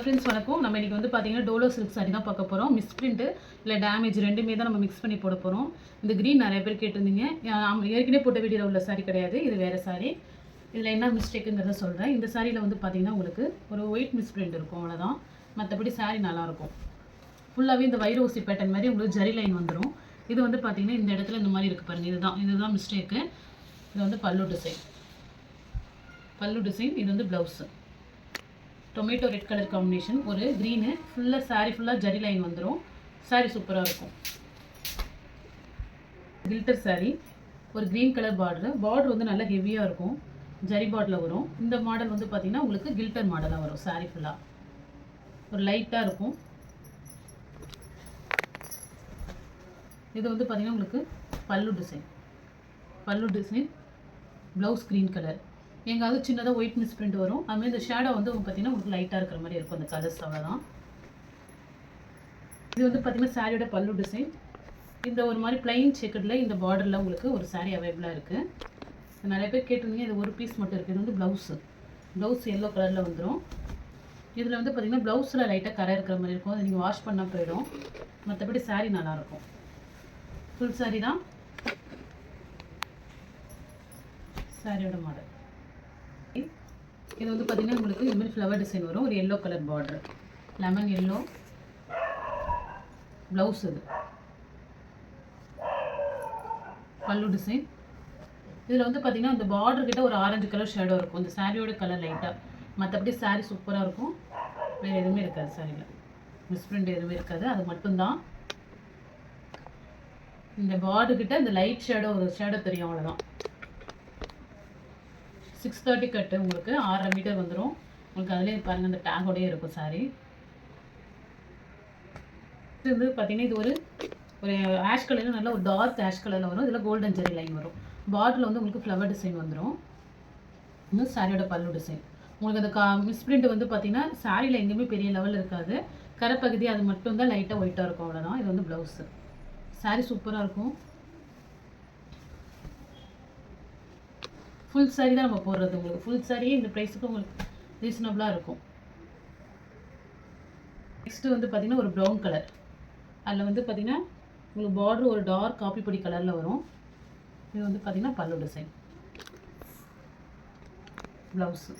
Friends வணக்கம். நம்ம இன்றைக்கி வந்து பார்த்தீங்கன்னா டோலோ சில்க் சாரி தான் பார்க்க போகிறோம். மிஸ்பிரிண்ட்டு இல்லை டேமேஜ் ரெண்டுமே தான் நம்ம மிக்ஸ் பண்ணி போட போகிறோம். இந்த க்ரீன் நிறைய பேர் கேட்டிருந்தீங்க. ஏற்கனவே போட்ட வீடியோவில் உள்ள சாரி கிடையாது, இது வேறு சாரி. இதில் என்ன மிஸ்டேக்குங்கிறத சொல்கிறேன். இந்த சாரியில் வந்து பார்த்தீங்கன்னா உங்களுக்கு ஒரு ஒயிட் மிஸ்பிரிண்ட் இருக்கும், அவ்வளோதான். மற்றபடி சாரி நல்லாயிருக்கும். ஃபுல்லாகவே இந்த வைரோசி பேட்டர்ன் மாதிரி உங்களுக்கு ஜரி லைன் வந்துடும். இது வந்து பார்த்தீங்கன்னா இந்த இடத்துல இந்த மாதிரி இருக்குது பாருங்கள், இதுதான் மிஸ்டேக்கு. இது வந்து பல்லு டிசைன். இது வந்து blouse tomato red colour combination, ஒரு க்ரீனு, ஃபுல்லாக சாரீ ஃபுல்லாக ஜரி லைன் வந்துடும். சாரீ சூப்பராக இருக்கும். கில்டர் சாரீ, ஒரு க்ரீன் கலர் பார்டர் வந்து நல்லா ஹெவியாக இருக்கும், ஜரி பார்டரில் வரும். இந்த மாடல் வந்து பார்த்திங்கன்னா உங்களுக்கு கில்டர் மாடலாக வரும். சாரீ ஃபுல்லாக ஒரு லைட்டாக இருக்கும். இது வந்து பார்த்திங்கன்னா உங்களுக்கு பல்லு டிசைன், ப்ளவுஸ் க்ரீன் கலர். எங்காவது சின்னதாக ஒயிட் மிஸ் பிரிண்ட் வரும். அதுமாதிரி இந்த ஷேடோ வந்து பார்த்திங்கன்னா உங்களுக்கு லைட்டாக இருக்கிற மாதிரி இருக்கும் அந்த கலர்ஸ், அவ்வளோதான். இது வந்து பார்த்திங்கன்னா சாரியோட பல்லு டிசைன். இந்த ஒரு மாதிரி பிளைன் செக்கடில் இந்த பார்டரில் உங்களுக்கு ஒரு சாரீ அவைலபிளாக இருக்குது. நிறைய பேர் கேட்டிருந்தீங்க, இது ஒரு பீஸ் மட்டும் இருக்குது. இது வந்து ப்ளவுஸ் எல்லோ கலரில் வந்துடும். இதில் வந்து பார்த்திங்கன்னா ப்ளவுஸில் லைட்டாக கரை இருக்கிற மாதிரி இருக்கும். அதை நீங்கள் வாஷ் பண்ணால் போயிடும். மற்றபடி சாரீ நல்லாயிருக்கும். ஃபுல் சாரீ தான் சாரியோட மாடல். இது வந்து பார்த்திங்கன்னா உங்களுக்கு இதுமாதிரி ஃப்ளவர் டிசைன் வரும். ஒரு yellow colour border, lemon yellow blouse. இது பல்லு டிசைன். இதில் வந்து பார்த்திங்கன்னா இந்த பார்டர் கிட்ட ஒரு ஆரஞ்சு கலர் ஷேடோ இருக்கும், இந்த சாரியோட கலர் லைட்டாக. மற்றபடி சாரீ சூப்பராக இருக்கும். வேறு எதுவுமே இருக்காது சாரியில், மிஸ்பிரிண்ட் எதுவுமே இருக்காது. அது மட்டும்தான் இந்த பார்டர் கிட்ட இந்த லைட் ஷேடோ, ஒரு ஷேடோ தெரியும், அவ்வளோதான். 630 கட்டு, உங்களுக்கு 6.5 மீட்டர் வந்துடும். உங்களுக்கு அதிலே பாருங்கள், அந்த டேகோடயே இருக்கும் சாரி. இது வந்து பார்த்திங்கன்னா இது ஒரு ஆஷ் கலரில், நல்ல ஒரு டார்க் ஆஷ் கலரில் வரும். இதில் கோல்டன் ஜெரி லைன் வரும். பார்டரில் வந்து உங்களுக்கு ஃப்ளவர் டிசைன் வந்துடும். இன்னும் சாரியோட பல்லு டிசைன். உங்களுக்கு அந்த மிஸ்பிரிண்ட் வந்து பார்த்திங்கன்னா சாரியில் எங்கேயுமே பெரிய லெவல் இருக்காது. கரைப்பகுதி அது மட்டும்தான் லைட்டாக ஒயிட்டாக இருக்கும், அவ்வளோதான். இது வந்து ப்ளவுஸு. சாரி சூப்பராக இருக்கும். ஃபுல் சாரீ தான் நம்ம போடுறது. உங்களுக்கு ஃபுல் சாரியே இந்த ப்ரைஸுக்கு உங்களுக்கு ரீசனபிளாக இருக்கும். நெக்ஸ்ட்டு வந்து பார்த்திங்கன்னா ஒரு ப்ரௌன் கலர். அதில் வந்து பார்த்திங்கன்னா உங்களுக்கு பார்டர் ஒரு டார்க் காப்பி பொடி கலரில் வரும். இது வந்து பார்த்திங்கன்னா பல்லு டிசைன், ப்ளவுஸு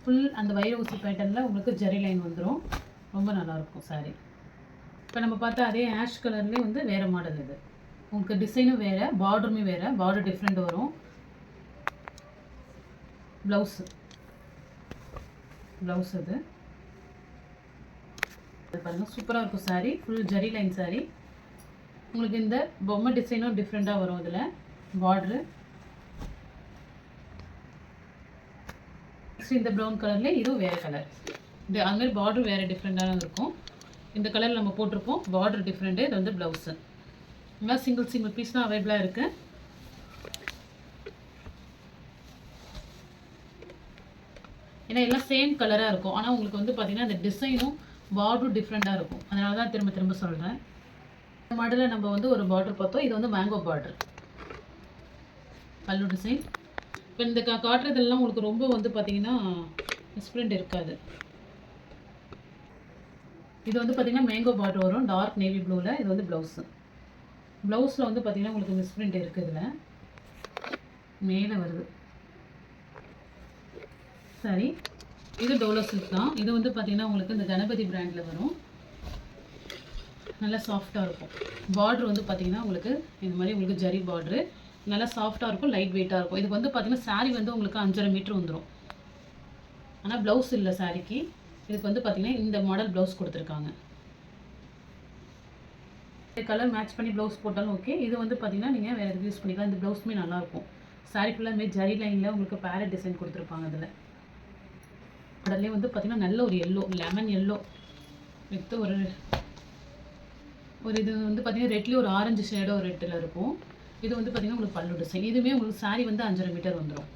ஃபுல் அந்த வைரோசி பேட்டர்னில் உங்களுக்கு ஜரி லைன் வந்துடும். ரொம்ப நல்லாயிருக்கும் சாரீ. இப்போ நம்ம பார்த்தா அதே ஆஷ் கலர்லேயே வந்து வேறு மாடல். இது உங்களுக்கு டிசைனும் வேறு, பார்டருமே வேறு. பார்டர் டிஃப்ரெண்ட் வரும். ப்ளவுஸு இது பாருங்கள், சூப்பராக இருக்கும் சாரீ. Full zari line sari. உங்களுக்கு இந்த பொம்மை டிசைனும் டிஃப்ரெண்ட்டாக வரும். இதில் பார்டரு நெக்ஸ்ட் இந்த ப்ரௌன் கலரில் இதுவும் வேறு கலர். இது அதுமாதிரி பார்டர் வேறு டிஃப்ரெண்ட்டாக இருக்கும். இந்த கலரில் நம்ம போட்டிருக்கோம், பார்டர் டிஃப்ரெண்ட்டு. இது வந்து ப்ளவுஸு. இந்த மாதிரி சிங்கிள் பீஸ் தான் அவைலபிளாக இருக்குது. ஏன்னா எல்லாம் சேம் கலராக இருக்கும். ஆனால் உங்களுக்கு வந்து பார்த்திங்கன்னா இந்த டிசைனும் பார்டரும் டிஃப்ரெண்ட்டாக இருக்கும். அதனால தான் திரும்ப சொல்கிறேன். இந்த மாடலில் நம்ம வந்து ஒரு பார்டர் பார்த்தோம். இது வந்து மேங்கோ பார்டர், பல்லு டிசைன். இப்போ இந்த காட்டுறதெல்லாம் உங்களுக்கு ரொம்ப வந்து பார்த்திங்கன்னா மிஸ்பிரிண்ட் இருக்காது. இது வந்து பார்த்திங்கன்னா மேங்கோ பார்டர் வரும், டார்க் நேவி ப்ளூவில். இது வந்து ப்ளவுஸில் வந்து பார்த்திங்கன்னா உங்களுக்கு மிஸ்பிரிண்ட் இருக்குது. இதில் மேலே வருது சரி. இது டோலோ சில்க் தான். இது வந்து பார்த்திங்கன்னா உங்களுக்கு இந்த கணபதி பிராண்டில் வரும். நல்லா சாஃப்டாக இருக்கும். பார்டர் வந்து பார்த்திங்கன்னா உங்களுக்கு இந்த மாதிரி உங்களுக்கு ஜரி பார்டரு நல்லா சாஃப்டாக இருக்கும், லைட் வெயிட்டாக இருக்கும். இதுக்கு வந்து பார்த்திங்கன்னா சாரீ வந்து உங்களுக்கு 5.5 மீட்டர் வந்துடும். ஆனால் ப்ளவுஸ் இல்லை சாரிக்கு. இதுக்கு வந்து பார்த்திங்கன்னா இந்த மாடல் ப்ளவுஸ் கொடுத்துருக்காங்க. கலர் மேட்ச் பண்ணி ப்ளவுஸ் போட்டாலும் ஓகே. இது வந்து பார்த்திங்கன்னா நீங்கள் வேறு எதுவும் யூஸ் பண்ணிக்கலாம். இந்த ப்ளவுஸுமே நல்லாயிருக்கும். சாரீ ஃபுல்லாக ஜரி லைனில் உங்களுக்கு பேரட் டிசைன் கொடுத்துருப்பாங்க. அதில் உடனே வந்து பார்த்திங்கன்னா நல்ல ஒரு எல்லோ, லெமன் எல்லோ வித்து ஒரு இது வந்து பார்த்திங்கன்னா ரெட்லேயே ஒரு ஆரஞ்சு ஷேடோ ரெட்டில் இருக்கும். இது வந்து பார்த்திங்கன்னா உங்களுக்கு பல்லு டிசைன். இதுவுமே உங்களுக்கு சாரீ வந்து 5.5 மீட்டர் வந்துடும்.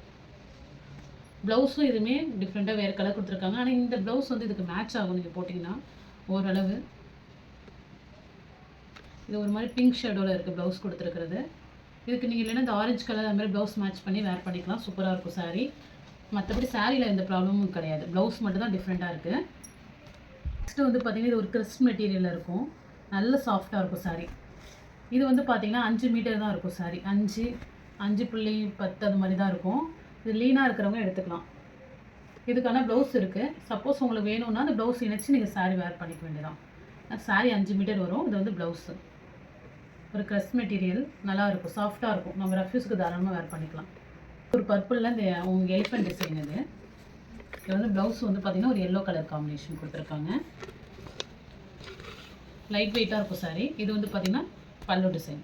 ப்ளவுஸும் இதுவுமே டிஃப்ரெண்ட்டாக வேறு கலர் கொடுத்துருக்காங்க. ஆனால் இந்த ப்ளவுஸ் வந்து இதுக்கு மேட்ச் ஆகும் நீங்கள் போட்டிங்கன்னா ஓரளவு. இது ஒரு மாதிரி பிங்க் ஷேடோவில் இருக்குது ப்ளவுஸ் கொடுத்துருக்கிறது. இதுக்கு நீங்கள் இல்லைன்னா இந்த ஆரஞ்சு கலர் அது மாதிரி ப்ளவுஸ் மேட்ச் பண்ணி வேர் பண்ணிக்கலாம். சூப்பராக இருக்கும் சாரீ. மற்றபடி சாரியில் எந்த ப்ராப்ளமும் கிடையாது. ப்ளவுஸ் மட்டும் தான் டிஃப்ரெண்ட்டாக இருக்குது. நெக்ஸ்ட்டு வந்து பார்த்திங்கன்னா இது ஒரு கிறிஸ்ப் மெட்டீரியலில் இருக்கும். நல்ல சாஃப்டாக இருக்கும் சாரி. இது வந்து பார்த்திங்கன்னா 5 மீட்டர் தான் இருக்கும் சாரி. 5.10 அது மாதிரி தான் இருக்கும். இது லீனாக இருக்கிறவங்க எடுத்துக்கலாம். இதுக்கான ப்ளவுஸ் இருக்குது. சப்போஸ் உங்களுக்கு வேணும்னா அந்த ப்ளவுஸ் இணைச்சி நீங்கள் சாரி வேர் பண்ணிக்க வேண்டியதான். சாரி 5 மீட்டர் வரும். இது வந்து ப்ளவுஸு. ஒரு கிறிஸ்ப் மெட்டீரியல் நல்லா இருக்கும், சாஃப்டாக இருக்கும். நம்ம ரஃப்யூஸ்க்கு தாராளமாக வேர் பண்ணிக்கலாம். ஒரு பர்பிளில் இந்த உங்கள் எலிஃபென்ட் டிசைன் இது. இது வந்து ப்ளவுஸ் வந்து பார்த்திங்கன்னா ஒரு எல்லோ கலர் காம்பினேஷன் கொடுத்துருக்காங்க. லைட் வெயிட்டாக இருக்கும் சாரி. இது வந்து பார்த்திங்கன்னா பல்லு டிசைன்.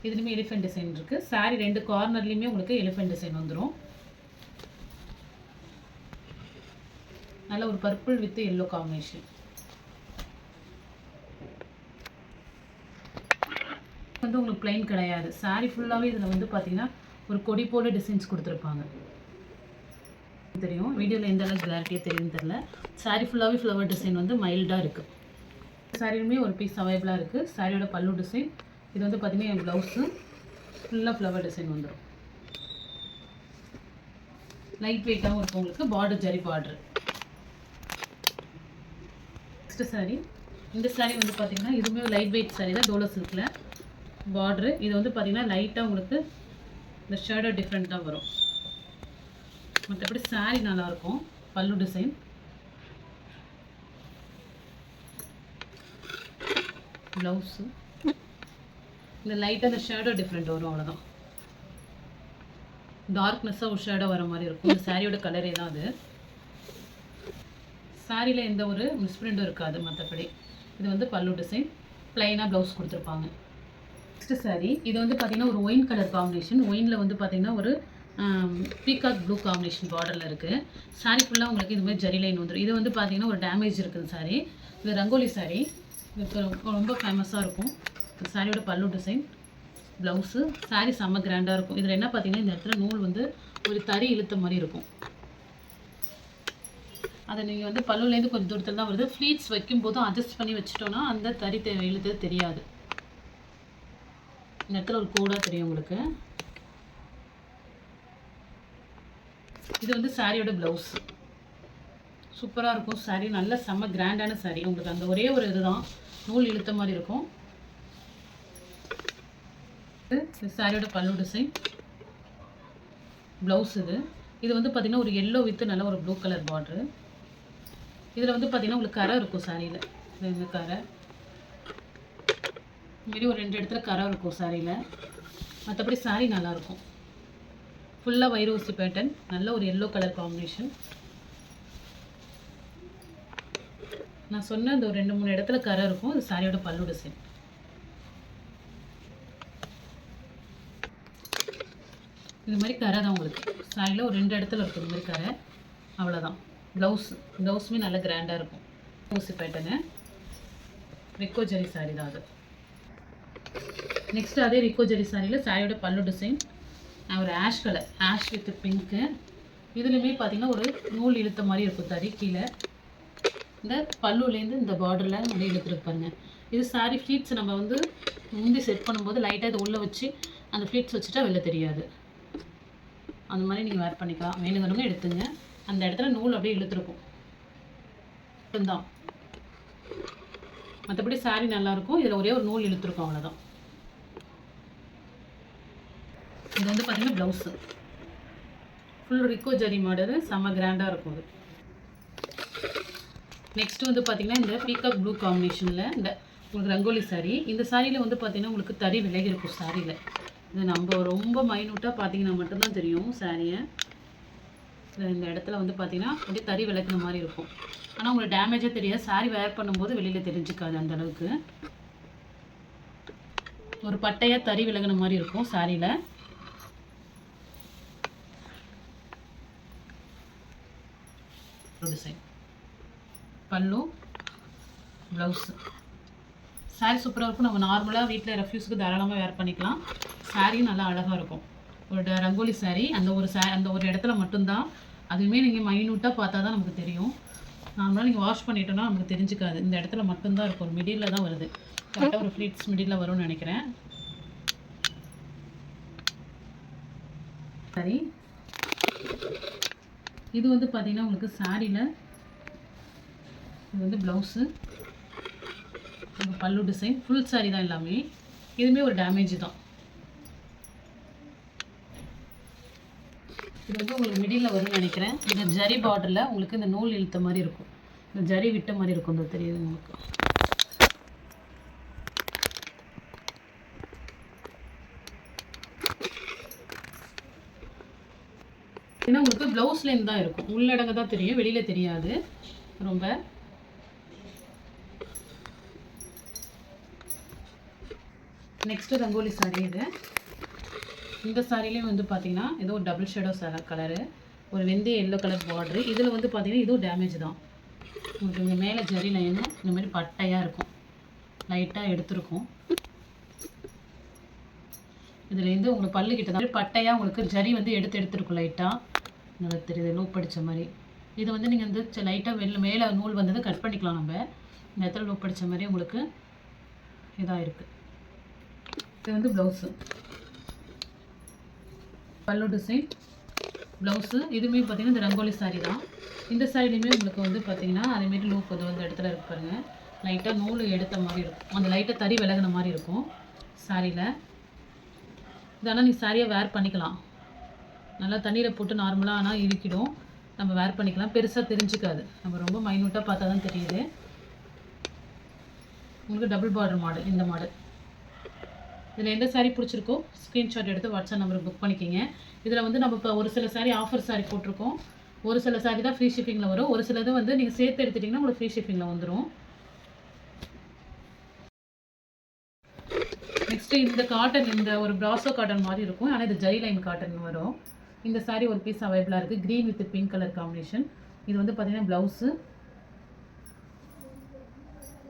இதுலேயுமே எலிஃபென்ட் டிசைன் இருக்குது. சாரி 2 கார்னர்லேயுமே உங்களுக்கு எலிஃபென்ட் டிசைன் வந்துடும். நல்ல ஒரு பர்பிள் வித் எல்லோ காம்பினேஷன். வந்து உங்களுக்கு பிளைன் கிடையாது. சாரி ஃபுல்லாகவே இதில் வந்து பார்த்திங்கன்னா ஒரு கொடி போல டிசைன்ஸ் கொடுத்துருப்பாங்க. தெரியும் வீடியோவில் எந்த அளவுக்கு கிளாரிட்டியாக தெரியும்னு தெரில. சாரி ஃபுல்லாகவே ஃப்ளவர் டிசைன் வந்து மைல்டாக இருக்குது. சாரியுமே ஒரு பீஸ் அவைலபிளாக இருக்குது. சாரியோட பல்லு டிசைன். இது வந்து பார்த்திங்கன்னா என் ப்ளவுஸு ஃபுல்லாக ஃப்ளவர் டிசைன் வந்துடும். லைட் வெயிட்டாகவும் இருக்கும். உங்களுக்கு border zari border. Next sorry. இந்த சாரி வந்து பார்த்திங்கன்னா இதுவுமே லைட் வெயிட் சாரி தான். டோலோ சில்கில் பார்டரு. இது வந்து பார்த்திங்கன்னா லைட்டாக உங்களுக்கு இந்த ஷேடோ டிஃப்ரெண்ட்டாக வரும். மற்றபடி சாரி நல்லாயிருக்கும். பல்லு டிசைன். ப்ளவுஸு இந்த லைட்டாக இந்த ஷேடோ டிஃப்ரெண்ட் வரும், அவ்வளோதான். டார்க்னஸ்ஸாக ஒரு ஷேடோ வர மாதிரி இருக்கும். இந்த சாரியோட கலரே தான் அது. சாரியில் எந்த ஒரு மிஸ்பிரிண்ட்டும் இருக்காது. மற்றபடி இது வந்து பல்லு டிசைன். ப்ளைனாக ப்ளவுஸ் கொடுத்துருப்பாங்க. Next sorry. இது வந்து பார்த்திங்கன்னா ஒரு ஒயின் கலர் காம்பினேஷன். ஒயினில் வந்து பார்த்திங்கன்னா ஒரு பீகாக் ப்ளூ காம்பினேஷன் பார்டரில் இருக்குது. சாரி ஃபுல்லாக உங்களுக்கு இது மாதிரி ஜரி லைன் வந்துடும். இது வந்து பார்த்திங்கன்னா ஒரு டேமேஜ் இருக்குது சாரி. இது ரங்கோலி சாரி. இது ரொம்ப ஃபேமஸாக இருக்கும். இந்த சாரியோட பல்லு டிசைன், ப்ளவுஸு. சாரி செம்ம கிராண்டாக இருக்கும். இதில் என்ன பார்த்திங்கன்னா இந்த இடத்துல நூல் வந்து ஒரு தறி இழுத்த மாதிரி இருக்கும். அதை நீங்கள் வந்து பல்லுலேருந்து கொஞ்சம் தூரத்தில் தான் வருது. ஃப்ளீட்ஸ் வைக்கும்போதும் அட்ஜஸ்ட் பண்ணி வச்சுட்டோன்னா அந்த தறி இழுத்தது தெரியாது. இந்த இடத்துல ஒரு கோடாக தெரியும் உங்களுக்கு. இது வந்து சாரியோட ப்ளவுஸ். சூப்பராக இருக்கும் சாரி. நல்ல செம்ம கிராண்டான சாரி. உங்களுக்கு அந்த ஒரே ஒரு இதுதான் நூல் இழுத்த மாதிரி இருக்கும். இது சாரியோட பல்லு டிசைன், ப்ளவுஸ். இது வந்து பார்த்திங்கன்னா ஒரு எல்லோ வித் நல்ல ஒரு ப்ளூ கலர் பார்ட்ரு. இதில் வந்து பார்த்திங்கன்னா உங்களுக்கு கரை இருக்கும் சாரியில். இந்த கரை இதுமாரி ஒரு 2 இடத்துல கரை இருக்கும் சாரியில். மற்றபடி சாரி நல்லாயிருக்கும். ஃபுல்லாக வைரோசி பேட்டர்ன். நல்ல ஒரு எல்லோ கலர் காம்பினேஷன். நான் சொன்ன அந்த ஒரு 2-3 இடத்துல கரை இருக்கும். இது சாரியோட பல்லு டிசைன். இது மாதிரி கரை தான் உங்களுக்கு சாரியில் ஒரு 2 இடத்துல இருக்கும். இது மாதிரி கரை, அவ்வளோதான். ப்ளவுஸுமே நல்ல கிராண்டாக இருக்கும். ஊசி பேட்டர்னு ரிக்கோ ஜெரி சாரி தான் அது. நெக்ஸ்ட்டு அதே ரிக்கோ ஜெரி சாரியில் சாரியோட பல்லு டிசைன் ஒரு ash colour, ash with pink. இதுலேயுமே பார்த்திங்கன்னா ஒரு நூல் இழுத்த மாதிரி இருக்கும் தறி கீழே. இந்த பல்லுலேருந்து இந்த பார்டரில் அப்படியே இழுத்துருப்பாங்க. இது சாரி ஃப்ளீட்ஸ் நம்ம வந்து முந்தி செட் பண்ணும்போது லைட்டாக இது உள்ளே வச்சு அந்த ஃப்ளீட்ஸ் வச்சுட்டா வெளில தெரியாது. அந்த மாதிரி நீங்கள் வேர் பண்ணிக்கலாம். வேணுங்கிறவங்க எடுத்துங்க. அந்த இடத்துல நூல் அப்படியே இழுத்துருக்கும் தான். மற்றபடி சாரி நல்லாயிருக்கும். இதில் ஒரே ஒரு நூல் இழுத்துருக்கும், அவ்வளோதான். இது வந்து பார்த்திங்கன்னா ப்ளவுஸு ஃபுல் ரிக்கோ ஜரி மாடல். செம்ம கிராண்டாக இருக்கும் அது. நெக்ஸ்ட்டு வந்து பார்த்திங்கன்னா இந்த பீகாக் ப்ளூ காம்பினேஷனில் இந்த உங்களுக்கு ரங்கோலி சாரி. இந்த சாரியில் வந்து பார்த்திங்கன்னா உங்களுக்கு தறி விலகி இருக்கும் சாரியில். இது நம்ம ரொம்ப மைனூட்டாக பார்த்திங்கன்னா மட்டும்தான் தெரியும் சாரியை. இந்த இடத்துல வந்து பார்த்திங்கன்னா அப்படியே தறி விளக்குன மாதிரி இருக்கும். ஆனால் உங்களுக்கு டேமேஜே தெரியாது. சாரி வேர் பண்ணும்போது வெளியில் தெரிஞ்சுக்காது அந்தளவுக்கு. ஒரு பட்டையாக தறி விலகுன மாதிரி இருக்கும் சாரியில். டிசைன், பல்லு, ப்ளவுஸு. சாரி சூப்பராக இருக்கும். நம்ம நார்மலாக வீட்டில் ரெஃப்யூஸுக்கு தாராளமாக வேர் பண்ணிக்கலாம். சாரியும் நல்லா அழகாக இருக்கும். ஒரு ரங்கோலி சாரி அந்த ஒரு இடத்துல மட்டும்தான். அதுவுமே நீங்கள் மைனூட்டாக பார்த்தா தான் நமக்கு தெரியும். நார்மலாக நீங்கள் வாஷ் பண்ணிட்டோன்னா நமக்கு தெரிஞ்சுக்காது. இந்த இடத்துல மட்டும்தான் இருக்கும். ஒரு மிடில் தான் வருது. கரெக்டாக ஒரு ஃப்ளீட்ஸ் மிடில் வரும்னு நினைக்கிறேன். சரி, இது வந்து பார்த்தீங்கன்னா உங்களுக்கு சாரியில் இது வந்து ப்ளவுஸு, பல்லு டிசைன், ஃபுல் சாரி தான் எல்லாமே. இதுவுமே ஒரு டேமேஜ் தான். இது வந்து உங்களுக்கு மிடில் வரும்னு நினைக்கிறேன். இந்த ஜரி பார்டரில் உங்களுக்கு இந்த நூல் இழுத்த மாதிரி இருக்கும், இந்த ஜரி விட்ட மாதிரி இருக்கும். இந்த தெரியுது உங்களுக்கு. ஏன்னா உங்களுக்கு ப்ளவுஸ்லேருந்து தான் இருக்கும், உள்ளடங்க தான் தெரியும், வெளியில் தெரியாது ரொம்ப. நெக்ஸ்ட்டு ரங்கோலி சாரீ. இது இந்த சாரிலையும் வந்து பார்த்தீங்கன்னா ஏதோ ஒரு டபுள் ஷேடோ கலரு, ஒரு வெந்தய எல்லோ கலர் பார்டரு. இதில் வந்து பார்த்தீங்கன்னா இதுவும் டேமேஜ் தான். உங்களுக்கு இங்கே மேலே ஜரி லைனும் இந்த மாதிரி பட்டையாக இருக்கும், லைட்டாக எடுத்துருக்கும். இதுலேருந்து உங்களுக்கு பல்லுக்கிட்ட தான் பட்டையாக உங்களுக்கு ஜரி வந்து எடுத்துருக்கும் லைட்டாக. நல்லா தெரியுது, லூப் அடித்த மாதிரி. இது வந்து நீங்கள் வந்து லைட்டாக மேலே நூல் வந்ததை கட் பண்ணிக்கலாம். நம்ம இந்த இடத்துல லூப் அடித்த மாதிரி உங்களுக்கு இதாக இருக்குது. இது வந்து ப்ளவுஸு, பல்லு டிசைன், ப்ளவுஸு. இதுவுமே பார்த்திங்கன்னா இந்த ரங்கோலி சாரீ தான். இந்த சாரிலையுமே உங்களுக்கு வந்து பார்த்திங்கன்னா அதேமாரி லூப் வந்து அந்த இடத்துல இருக்கு பாருங்கள், லைட்டாக நூல் எடுத்த மாதிரி இருக்கும், அந்த லைட்டாக தறி விலகின மாதிரி இருக்கும் சாரியில். இதனால் நீ சாரியை வேர் பண்ணிக்கலாம், நல்லா தண்ணியில் போட்டு நார்மலாக ஆனால் இறுக்கிடும், நம்ம வேர் பண்ணிக்கலாம், பெருசாக தெரிஞ்சிக்காது. நம்ம ரொம்ப மைன்யூட்டாக பார்த்தா தான் தெரியுது. உங்களுக்கு டபுள் பார்டர் மாடல் இந்த மாடல். இதில் எந்த சாரீ பிடிச்சிருக்கோ ஸ்க்ரீன்ஷாட் எடுத்து வாட்ஸ்அப் நம்பருக்கு புக் பண்ணிக்கிங்க. இதில் வந்து நம்ம இப்போ ஒரு சில சாரீ ஆஃபர் சாரீ போட்டிருக்கோம், ஒரு சில சாரீ தான் ஃப்ரீ ஷிப்பிங்கில் வரும், ஒரு சிலது வந்து நீங்கள் சேர்த்து எடுத்துட்டிங்கன்னா உங்களுக்கு ஃப்ரீ ஷிப்பிங்கில் வந்துடும். நெக்ஸ்ட்டு இந்த காட்டன், இந்த ஒரு ப்ராசோ காட்டன் மாதிரி இருக்கும், ஆனால் இது ஜரி லைன் காட்டன் வரும். இந்த சாரீ ஒரு பீஸ் அவைலபிளாக இருக்குது, green with pink colour combination. இது வந்து பார்த்திங்கன்னா ப்ளவுஸு.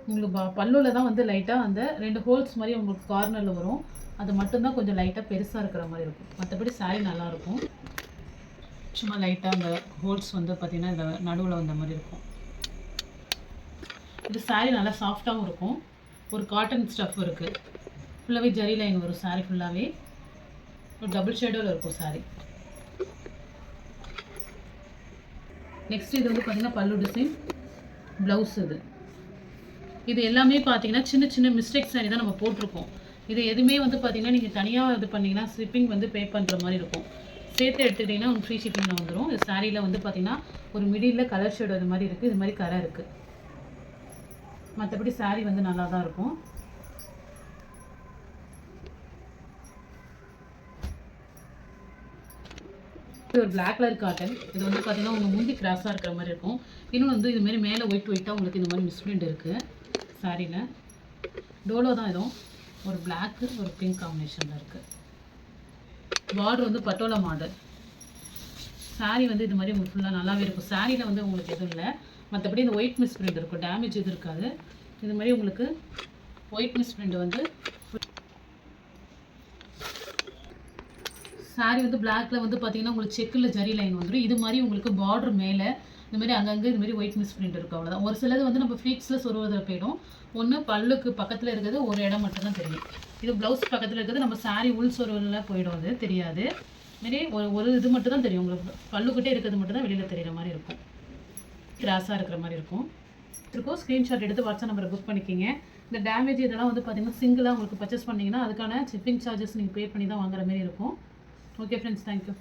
உங்களுக்கு பல்லுவில் தான் வந்து லைட்டாக அந்த 2 ஹோல்ஸ் மாதிரி உங்களுக்கு கார்னரில் வரும், அது மட்டும்தான் கொஞ்சம் லைட்டாக பெருசாக இருக்கிற மாதிரி இருக்கும். மற்றபடி சாரீ நல்லாயிருக்கும். சும்மா லைட்டாக அந்த ஹோல்ஸ் வந்து பார்த்திங்கன்னா இந்த நடுவில் வந்த மாதிரி இருக்கும். இது சாரீ நல்லா சாஃப்டாகவும் இருக்கும், ஒரு காட்டன் ஸ்டஃப் இருக்குது, ஃபுல்லாகவே ஜரி லைன் வரும் சாரீ ஃபுல்லாகவே, ஒரு டபுள் ஷேடோவில் இருக்கும் சாரீ. நெக்ஸ்ட் இது வந்து பார்த்திங்கன்னா பல்லு டிசைன், ப்ளவுஸ். இது எல்லாமே பார்த்தீங்கன்னா சின்ன சின்ன மிஸ்டேக்ஸ் சாரி தான் நம்ம போட்டிருக்கோம். இது எதுவுமே வந்து பார்த்தீங்கன்னா நீங்கள் தனியாக இது பண்ணிங்கன்னா ஷிப்பிங் வந்து பே பண்ணுற மாதிரி இருக்கும். சேர்த்து எடுத்துக்கிட்டிங்கன்னா உங்களுக்கு ஃப்ரீ ஷிப்பிங்கில் வந்துடும். இது சாரியில் வந்து பார்த்தீங்கன்னா ஒரு மிடில் கலர் ஷேடு அது மாதிரி இருக்குது, இது மாதிரி கரை இருக்குது. மற்றபடி சாரீ வந்து நல்லா தான் இருக்கும். இது ஒரு பிளாக் கலர் காட்டன். இது வந்து பார்த்தீங்கன்னா உங்கள் முந்தி கிராஸாக இருக்கிற மாதிரி இருக்கும். இன்னொன்று வந்து இதுமாரி மேலே ஒயிட்டாக உங்களுக்கு இந்த மாதிரி மிஸ்பிரிண்ட் இருக்குது சாரியில். டோலோ தான் இதுவும், ஒரு பிளாக்கு ஒரு பிங்க் காம்பினேஷனில் இருக்குது. பார்டர் வந்து பட்டோலா மாடல். சாரீ வந்து இது மாதிரி உங்களுக்கு ஃபுல்லாக நல்லாவே இருக்கும். சாரியில் வந்து உங்களுக்கு எதுவும் இல்லை, மற்றபடி இந்த ஒயிட் மிஸ் பிரிண்ட் இருக்கும், டேமேஜ் எதுவும் இருக்காது. இது மாதிரி உங்களுக்கு ஒயிட் மிஸ் பிரிண்ட் வந்து சாரீ வந்து பிளாக்ல வந்து பார்த்தீங்கன்னா உங்களுக்கு செக்கில் ஜரி லைன் வந்துடும். இது மாதிரி உங்களுக்கு பார்டர் மேலே இந்த மாதிரி அங்கங்கே இது மாதிரி ஒயிட் மிஸ் பிரிண்ட் இருக்கும், அவ்வளோதான். ஒரு சிலது வந்து நம்ம ஃப்ளீட்ஸில் சொருவதில் போயிடும். ஒன்று பல்லுக்கு பக்கத்தில் இருக்கிறது ஒரு இடம் மட்டும்தான் தெரியும். இது ப்ளவுஸ் பக்கத்தில் இருக்கிறது நம்ம சாரீ உள் சொருவலில் போயிடும், அது தெரியாது. இதுமாரி ஒரு இது மட்டும் தான் தெரியும் உங்களுக்கு, பல்லுக்கிட்டே இருக்கிறது மட்டும் தான் வெளியில் தெரிகிற மாதிரி இருக்கும், கிராஸாக இருக்கிற மாதிரி இருக்கும். ஸ்க்ரீன்ஷாட் எடுத்து வாட்ஸ்அப் நம்பரை புக் பண்ணிக்கிங்க. இந்த டேமேஜ் இதெல்லாம் வந்து பார்த்தீங்கன்னா சிங்கிளாக உங்களுக்கு பர்ச்சேஸ் பண்ணிங்கன்னா அதுக்கான ஷிப்பிங் சார்ஜஸ் நீங்கள் பே பண்ணி தான் வாங்குற மாதிரி இருக்கும். Okay friends, thank you.